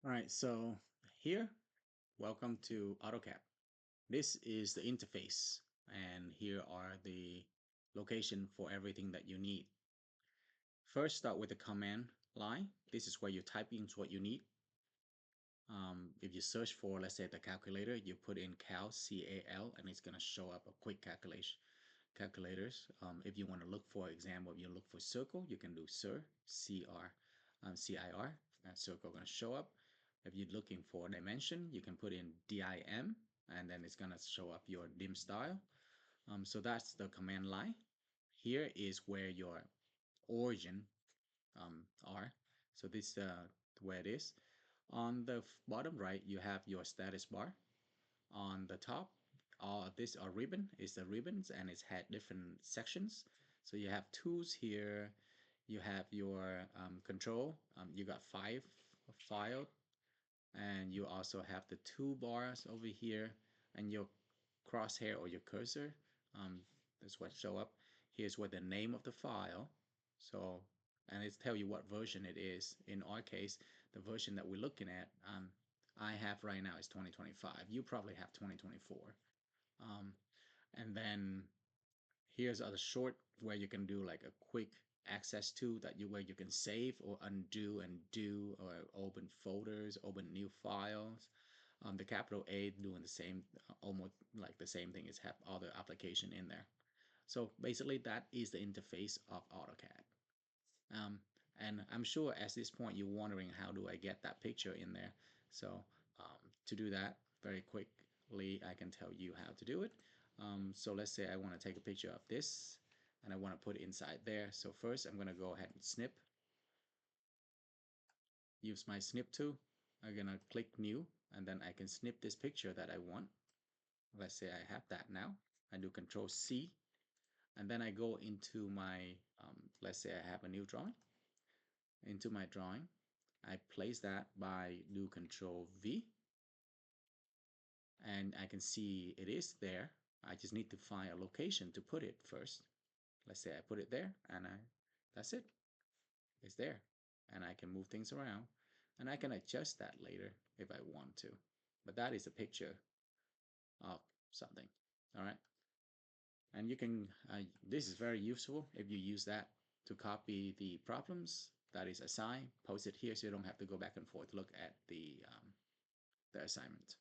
All right, so here, welcome to AutoCAD. This is the interface, and here are the location for everything that you need. First, start with the command line. This is where you type in what you need. If you search for, let's say, the calculator, you put in cal, C-A-L, and it's going to show up a quick calculators. If you want to look for example, you look for circle, you can do CIR, C-R, C-I-R. That circle going to show up. If you're looking for dimension, you can put in DIM, and then it's going to show up your dim style. So that's the command line. Here is where your origin are. So this where it is. On the bottom right, you have your status bar. On the top, this are ribbon is the ribbons, and it's had different sections. So you have tools here. You have your control. You got file, and you also have the toolbars over here, and your crosshair or your cursor. That's what show up. Here's what the name of the file. So, and it's tell you what version it is. In our case, the version that we're looking at, I have right now is 2025. You probably have 2024. Um, and then here's other short where you can do like a quick access to that you where you can save or undo and do or open folders, open new files. The capital A doing the same, almost like the same thing as have other application in there. So basically that is the interface of AutoCAD. Um, and I'm sure at this point you're wondering how do I get that picture in there. So to do that very quickly, I can tell you how to do it. So let's say I want to take a picture of this and I want to put it inside there. So first I'm going to go ahead and snip. Use my snip tool. I'm going to click new, and then I can snip this picture that I want. Let's say I have that now. I do Control C, and then I go into my, let's say I have a new drawing. Into my drawing, I place that by do Control V, and I can see it is there. I just need to find a location to put it first. Let's say I put it there, and that's it. It's there, and I can move things around, and I can adjust that later if I want to. But that is a picture of something. All right, and you can. This is very useful if you use that to copy the problems that is assigned. Post it here so you don't have to go back and forth look at the assignment.